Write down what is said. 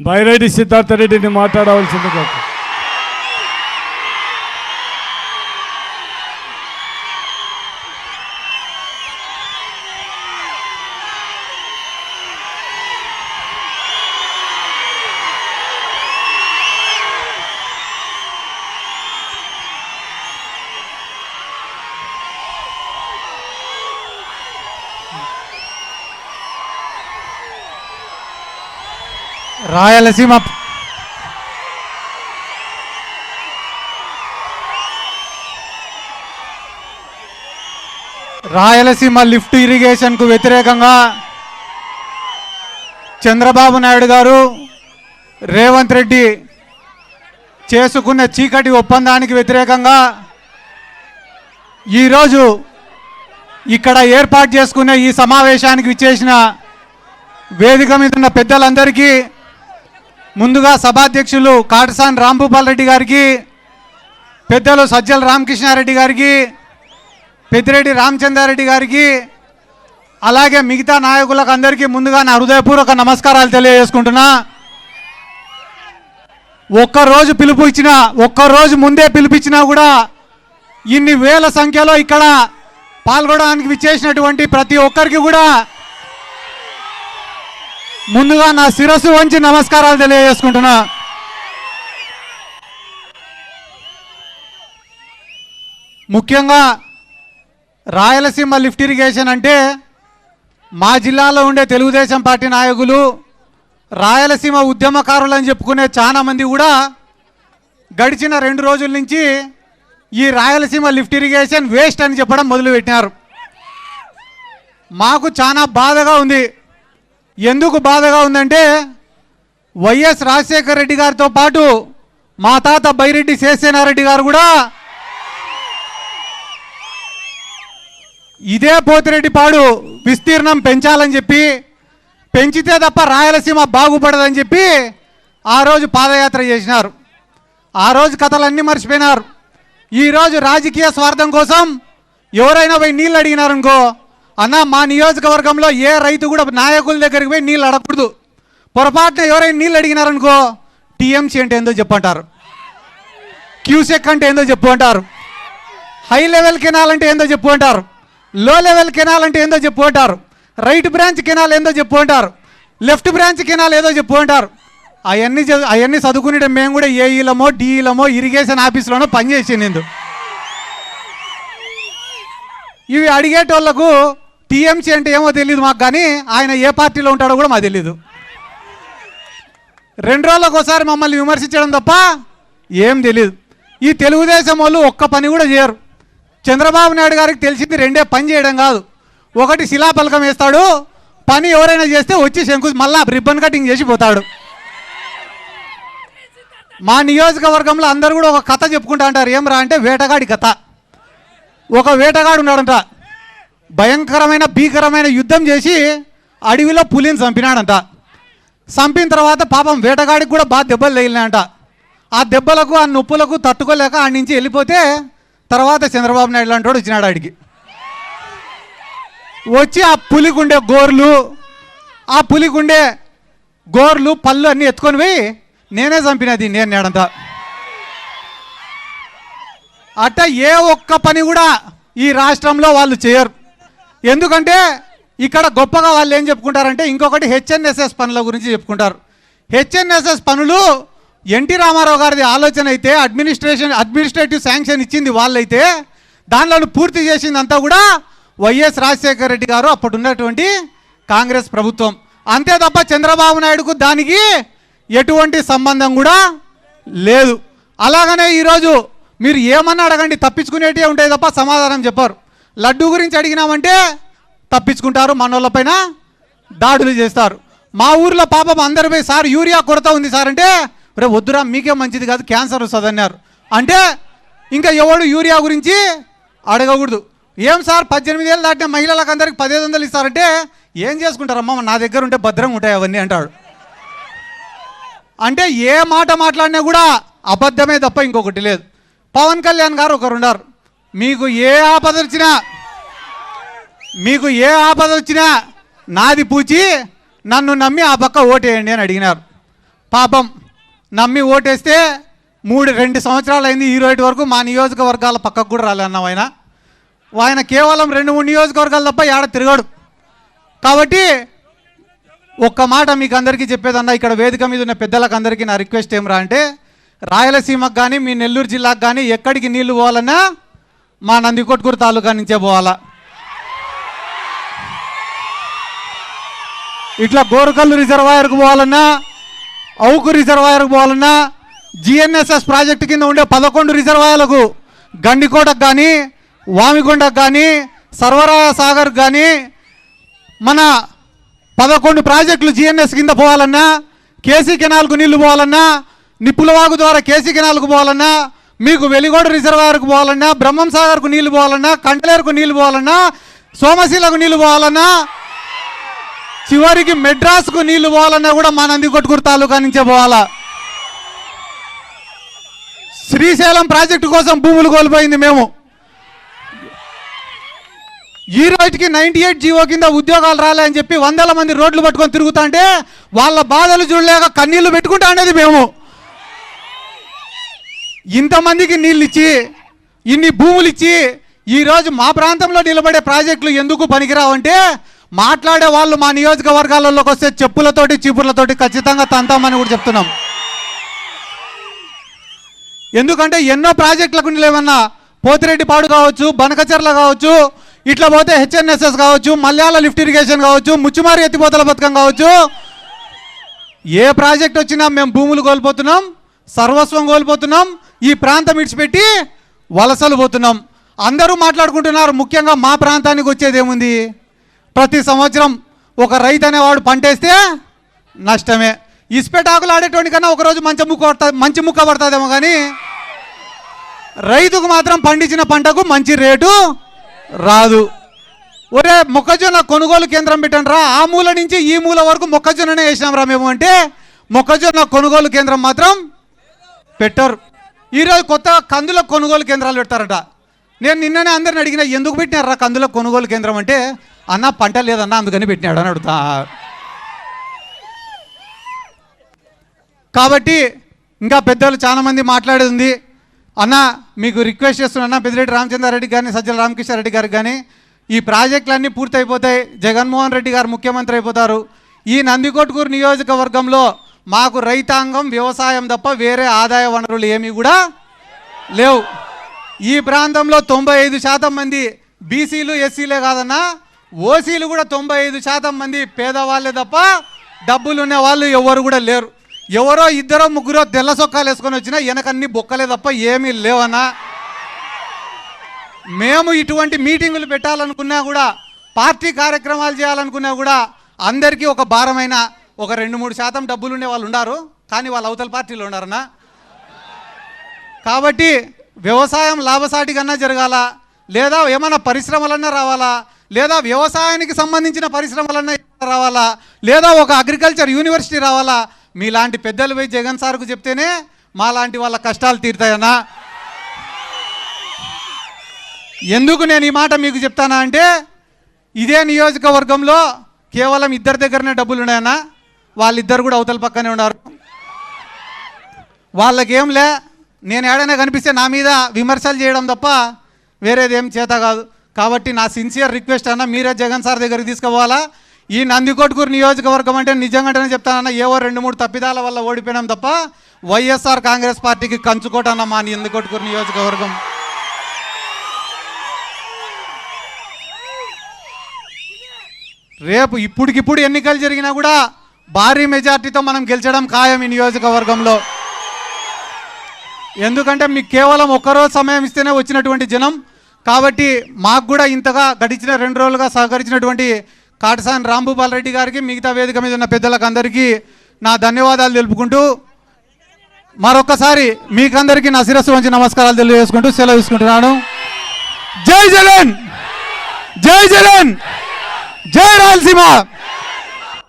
బైరెడ్డి సిద్ధార్థ రెడ్డిని మాట్లాడవలసిందిగా. Rayalaseema lift irrigation కు వ్యతిరేకంగా చంద్రబాబు నాయుడు గారు రేవంత్ రెడ్డి చేసుకున్న చీకటి ఒప్పందానికి వ్యతిరేకంగా ఈరోజు ఇక్కడ ఏర్పాటు చేసుకున్న ఈ సమావేశానికి విచ్చేసిన వేదిక మీద ఉన్న పెద్దలందరికీ, ముందుగా సభాధ్యక్షులు కాటసాని రాంభూపాల్ రెడ్డి గారికి, పెద్దలు సజ్జల రామకృష్ణారెడ్డి గారికి, పెద్దిరెడ్డి రామచంద్రారెడ్డి గారికి, అలాగే మిగతా నాయకులకు అందరికీ ముందుగా నా హృదయపూర్వక నమస్కారాలు తెలియజేసుకుంటున్నా. ఒక్కరోజు ముందే పిలుపుచ్చినా కూడా ఇన్ని వేల సంఖ్యలో ఇక్కడ పాల్గొనడానికి విచ్చేసినటువంటి ప్రతి ఒక్కరికి కూడా ముందుగా నా శిరస్సు వంచి నమస్కారాలు తెలియజేసుకుంటున్నా. ముఖ్యంగా రాయలసీమ లిఫ్ట్ ఇరిగేషన్ అంటే మా జిల్లాలో ఉండే తెలుగుదేశం పార్టీ నాయకులు, రాయలసీమ ఉద్యమకారులు అని చెప్పుకునే చాలా మంది కూడా గడిచిన 2 రోజుల నుంచి ఈ రాయలసీమ లిఫ్ట్ ఇరిగేషన్ వేస్ట్ అని చెప్పడం మొదలుపెట్టినారు. మాకు చాలా బాధగా ఉంది. ఎందుకు బాధగా ఉందంటే, వైఎస్ రాజశేఖర రెడ్డి గారితో పాటు మా తాత బైరెడ్డి శేషసేనారెడ్డి గారు కూడా ఇదే పోతిరెడ్డిపాడు విస్తీర్ణం పెంచాలని చెప్పి, పెంచితే తప్ప రాయలసీమ బాగుపడదని చెప్పి ఆ రోజు పాదయాత్ర చేసినారు. ఆ రోజు కథలన్నీ మర్చిపోయినారు. ఈరోజు రాజకీయ స్వార్థం కోసం ఎవరైనా పోయి నీళ్ళు అడిగినారనుకో, అన్న మా నియోజకవర్గంలో ఏ రైతు కూడా నాయకుల దగ్గరికి పోయి నీళ్ళు అడగకూడదు. పొరపాటున ఎవరైనా నీళ్ళు అడిగినారనుకో, టీఎంసీ అంటే ఏందో చెప్పంటారు, క్యూసెక్ అంటే ఏందో చెప్పు అంటారు, హై లెవెల్ కెనాల్ అంటే ఏందో చెప్పు అంటారు, లో లెవెల్ కెనాల్ అంటే ఏందో చెప్పు అంటారు, రైట్ బ్రాంచ్ కెనాల్ ఏందో చెప్పు అంటారు, లెఫ్ట్ బ్రాంచ్ కెనాల్ ఏదో చెప్పు అంటారు. అవన్నీ చదువుకునే మేము కూడా ఏఈలమో డిఈలమో ఇరిగేషన్ ఆఫీసులోనో పనిచేసింది. ఇవి అడిగేటోళ్లకు టీఎంసీ అంటే ఏమో తెలియదు మాకు, కానీ ఆయన ఏ పార్టీలో ఉంటాడో కూడా మాకు తెలీదు. 2 రోజులకు ఒకసారి మమ్మల్ని విమర్శించడం తప్ప ఏం తెలియదు. ఈ తెలుగుదేశం వాళ్ళు ఒక్క పని కూడా చేయరు. చంద్రబాబు నాయుడు గారికి తెలిసింది 2 పని చేయడం కాదు. ఒకటి శిలాపలకం వేస్తాడు, పని ఎవరైనా చేస్తే వచ్చి మళ్ళా రిబ్బన్ కటింగ్ చేసి పోతాడు. మా నియోజకవర్గంలో అందరూ కూడా ఒక కథ చెప్పుకుంటా అంటారు. ఏం రా అంటే వేటగాడి కథ. ఒక వేటగాడు ఉన్నాడంట, భీకరమైన యుద్ధం చేసి అడవిలో పులిని చంపినాడంట. చంపిన తర్వాత పాపం వేటగాడికి కూడా బాగా దెబ్బలు తగిలినాయంట. ఆ దెబ్బలకు ఆ నొప్పులకు తట్టుకోలేక ఆడి నుంచి వెళ్ళిపోతే తర్వాత చంద్రబాబు నాయుడు లాంటి వాడు వచ్చినాడు. ఆడికి వచ్చి ఆ పులిగుండే గోర్లు పళ్ళు అన్నీ ఎత్తుకొని పోయి నేనే చంపినది నేను నేడంతా. అట్ట ఏ ఒక్క పని కూడా ఈ రాష్ట్రంలో వాళ్ళు చేయరు. ఎందుకంటే ఇక్కడ గొప్పగా వాళ్ళు ఏం చెప్పుకుంటారంటే, ఇంకొకటి హెచ్ఎన్ఎస్ఎస్ పనుల గురించి చెప్పుకుంటారు. హెచ్ఎన్ఎస్ఎస్ పనులు ఎన్టీ రామారావు గారిది ఆలోచన అయితే, అడ్మినిస్ట్రేటివ్ శాంక్షన్ ఇచ్చింది వాళ్ళైతే, దానిలో పూర్తి చేసిందంతా కూడా వైఎస్ రాజశేఖర రెడ్డి గారు అప్పుడు ఉన్నటువంటి కాంగ్రెస్ ప్రభుత్వం. అంతే తప్ప చంద్రబాబు నాయుడుకు దానికి ఎటువంటి సంబంధం కూడా లేదు. అలాగనే ఈరోజు మీరు ఏమన్నా అడగండి, తప్పించుకునేటివే ఉంటాయి తప్ప సమాధానం చెప్పారు. లడ్డు గురించి అడిగినామంటే తప్పించుకుంటారు, మనోళ్ళపైన దాడులు చేస్తారు. మా ఊర్లో పాపం అందరు పోయి సార్ యూరియా కొరత ఉంది సార్ అంటే, రే వద్దురా మీకే మంచిది కాదు క్యాన్సర్ వస్తుంది అన్నారు. అంటే ఇంకా ఎవడు యూరియా గురించి అడగకూడదు. ఏం సార్ 18 ఏళ్ళు దాటిన మహిళలకు అందరికి 1500 ఇస్తారంటే, ఏం చేసుకుంటారమ్మా నా దగ్గర ఉంటే భద్రంగా ఉంటాయి అవన్నీ అంటాడు. అంటే ఏ మాట మాట్లాడినా కూడా అబద్ధమే తప్ప ఇంకొకటి లేదు. పవన్ కళ్యాణ్ గారు ఒకరు ఉన్నారు, మీకు ఏ ఆపద వచ్చినా నాది పూచి నన్ను నమ్మి ఆ పక్క ఓటేయండి అని అడిగినారు. పాపం నమ్మి ఓటేస్తే 2 సంవత్సరాలు అయింది ఈ రోజు వరకు మా నియోజకవర్గాల పక్కకు కూడా రాలేన్నాం. ఆయన కేవలం 2-3 నియోజకవర్గాలు తప్ప ఏడ తిరగాడు. కాబట్టి ఒక్క మాట మీకు అందరికీ చెప్పేదన్నా, ఇక్కడ వేదిక మీద ఉన్న పెద్దలకు అందరికీ నా రిక్వెస్ట్ ఏమరా అంటే, రాయలసీమకు కానీ మీ నెల్లూరు జిల్లాకు కానీ ఎక్కడికి నీళ్లు పోవాలన్నా మా నందికొట్కూరు తాలూకా నుంచే పోవాలా. ఇట్లా గోరకల్లు రిజర్వాయర్కు పోవాలన్నా, అవుకు రిజర్వాయర్కు పోవాలన్నా, జిఎన్ఎస్ఎస్ ప్రాజెక్టు కింద ఉండే 11 రిజర్వాయర్లకు, గండికోటకు కానీ వామికొండకు కానీ సర్వరాయ సాగర్కు కానీ మన 11 ప్రాజెక్టులు జిఎన్ఎస్ కింద పోవాలన్నా, కేసీ కెనాల్కు నీళ్లు పోవాలన్నా, నిప్పులవాగు ద్వారా కేసీ కెనాల్కు పోవాలన్నా, మీకు వెలిగోడు రిజర్వాయర్కు పోవాలన్నా, బ్రహ్మం సాగర్కు నీళ్లు పోవాలన్నా, కంటలేరుకు నీళ్లు పోవాలన్నా, సోమశీలకు నీళ్లు పోవాలన్నా, చివరికి మెడ్రాస్కు నీళ్లు పోవాలన్నా కూడా మా నందికొట్కూరు తాలూకా నుంచే పోవాలా. శ్రీశైలం ప్రాజెక్టు కోసం భూములు కోల్పోయింది మేము. ఈ రోజుకి 98 జీవో కింద ఉద్యోగాలు రాలే అని చెప్పి 100ల మంది రోడ్లు పట్టుకొని తిరుగుతా అంటే వాళ్ళ బాధలు చూడలేక కన్నీళ్లు పెట్టుకుంటా అనేది మేము. ఇంతమందికి నీళ్ళు ఇచ్చి, ఇన్ని భూములు ఇచ్చి, ఈరోజు మా ప్రాంతంలో నిలబడే ప్రాజెక్టులు ఎందుకు పనికిరావంటే, మాట్లాడే వాళ్ళు మా నియోజకవర్గాలలోకి వస్తే చెప్పులతోటి చీపుర్లతోటి ఖచ్చితంగా తంతామని కూడా చెప్తున్నాం. ఎందుకంటే ఎన్నో ప్రాజెక్టులకు లేవన్నా, పోతిరెడ్డిపాడు కావచ్చు, బనకచెర్ల కావచ్చు, ఇట్లా పోతే హెచ్ఎన్ఎస్ఎస్ కావచ్చు, మల్యాల లిఫ్ట్ ఇరిగేషన్ కావచ్చు, ముచ్చుమారి ఎత్తిపోతల పథకం కావచ్చు, ఏ ప్రాజెక్ట్ వచ్చినా మేము భూములు కోల్పోతున్నాం, సర్వస్వం కోల్పోతున్నాం, ఈ ప్రాంతం ఇడిచిపెట్టి వలసలు పోతున్నాం. అందరూ మాట్లాడుకుంటున్నారు. ముఖ్యంగా మా ప్రాంతానికి వచ్చేది ఏముంది? ప్రతి సంవత్సరం ఒక రైతు అనేవాడు పంటేస్తే నష్టమే. ఇసుపెటాకులు ఆడేటువంటి కన్నా ఒకరోజు మంచి ముక్క పడుతుందేమో, కానీ రైతుకు మాత్రం పండించిన పంటకు మంచి రేటు రాదు. ఒరే మొక్కజొన్న కొనుగోలు కేంద్రం పెట్టండి రా, ఆ మూల నుంచి ఈ మూల వరకు మొక్కజొన్ననే వేసినాం రా మేము అంటే, మొక్కజొన్న కొనుగోలు కేంద్రం మాత్రం పెట్టరు. ఈరోజు కొత్తగా కందుల కొనుగోలు కేంద్రాలు పెడతారట. నేను నిన్ననే అందరిని అడిగినా, ఎందుకు పెట్టినారా కందుల కొనుగోలు కేంద్రం అంటే, అన్న పంట లేదన్నా అందుకని పెట్టినాడు అని అడుగుతా. కాబట్టి ఇంకా పెద్దలు చాలామంది మాట్లాడేది ఉంది. అన్న మీకు రిక్వెస్ట్ చేస్తున్నా, పెద్దిరెడ్డి రామచంద్రారెడ్డి గారిని, సజ్జల రామకృష్ణారెడ్డి గారికి కానీ, ఈ ప్రాజెక్టులన్నీ పూర్తయిపోతాయి, జగన్మోహన్ రెడ్డి గారు ముఖ్యమంత్రి అయిపోతారు. ఈ నందికొట్కూరు నియోజకవర్గంలో మాకు రైతాంగం, వ్యవసాయం తప్ప వేరే ఆదాయ వనరులు ఏమీ కూడా లేవు. ఈ ప్రాంతంలో 95% మంది బీసీలు, ఎస్సీలే కాదన్నా, ఓసీలు కూడా 95% మంది పేదవాళ్ళే తప్ప డబ్బులు ఉన్న వాళ్ళు ఎవరు కూడా లేరు. ఎవరో 2-3 తెల్ల సొక్కాలు వేసుకొని వచ్చినా వెనకన్నీ బొక్కలే తప్ప ఏమీ లేవన్నా. మేము ఇటువంటి మీటింగులు పెట్టాలనుకున్నా కూడా, పార్టీ కార్యక్రమాలు చేయాలనుకున్నా కూడా అందరికీ ఒక భారమైన ఒక 2-3% డబ్బులు ఉండే వాళ్ళు ఉన్నారు, కానీ వాళ్ళు అవతల పార్టీలో ఉన్నారన్నా. కాబట్టి వ్యవసాయం లాభసాటికన్నా జరగాల, లేదా ఏమైనా పరిశ్రమలన్నా రావాలా, లేదా వ్యవసాయానికి సంబంధించిన పరిశ్రమలన్నా రావాలా, లేదా ఒక అగ్రికల్చర్ యూనివర్సిటీ రావాలా. మీలాంటి పెద్దలు పోయి జగన్ సార్కు చెప్తేనే మా లాంటి వాళ్ళ కష్టాలు తీరుతాయన్నా. ఎందుకు నేను ఈ మాట మీకు చెప్తానా అంటే, ఇదే నియోజకవర్గంలో కేవలం 2 దగ్గరనే డబ్బులు ఉన్నాయన్నా. వాళ్ళిద్దరు కూడా అవతల పక్కనే ఉన్నారు. వాళ్ళకేంలే, నేను ఏడైనా కనిపిస్తే నా మీద విమర్శలు చేయడం తప్ప వేరేదేం చేత కాదు. కాబట్టి నా సిన్సియర్ రిక్వెస్ట్ అన్న, మీరే జగన్ సార్ దగ్గరికి తీసుకుపోవాలా. ఈ నందికొట్కూరు నియోజకవర్గం అంటే నిజంగానే చెప్తానన్నా, ఏవో 2-3 తప్పిదాల వల్ల ఓడిపోయినాం తప్ప వైఎస్ఆర్ కాంగ్రెస్ పార్టీకి కంచుకోటన్న మా నందికొట్కూరు నియోజకవర్గం. రేపు ఇప్పటికిప్పుడు ఎన్నికలు జరిగినా కూడా భారీ మెజార్టీతో మనం గెలిచడం ఖాయం ఈ నియోజకవర్గంలో. ఎందుకంటే మీకు కేవలం ఒక్కరోజు సమయం ఇస్తేనే వచ్చినటువంటి జనం. కాబట్టి మాకు కూడా ఇంతగా గడిచిన 2 రోజులుగా సహకరించినటువంటి కాటసాని రాంభూపాల్ రెడ్డి గారికి, మిగతా వేదిక మీద ఉన్న పెద్దలకు అందరికీ నా ధన్యవాదాలు తెలుపుకుంటూ, మరొకసారి మీకందరికీ నా శిరస్సు వంచి నమస్కారాలు తెలియజేసుకుంటూ సెలవు తీసుకుంటున్నాను. జై జగన్, జై జగన్, జై రాయలసీమ.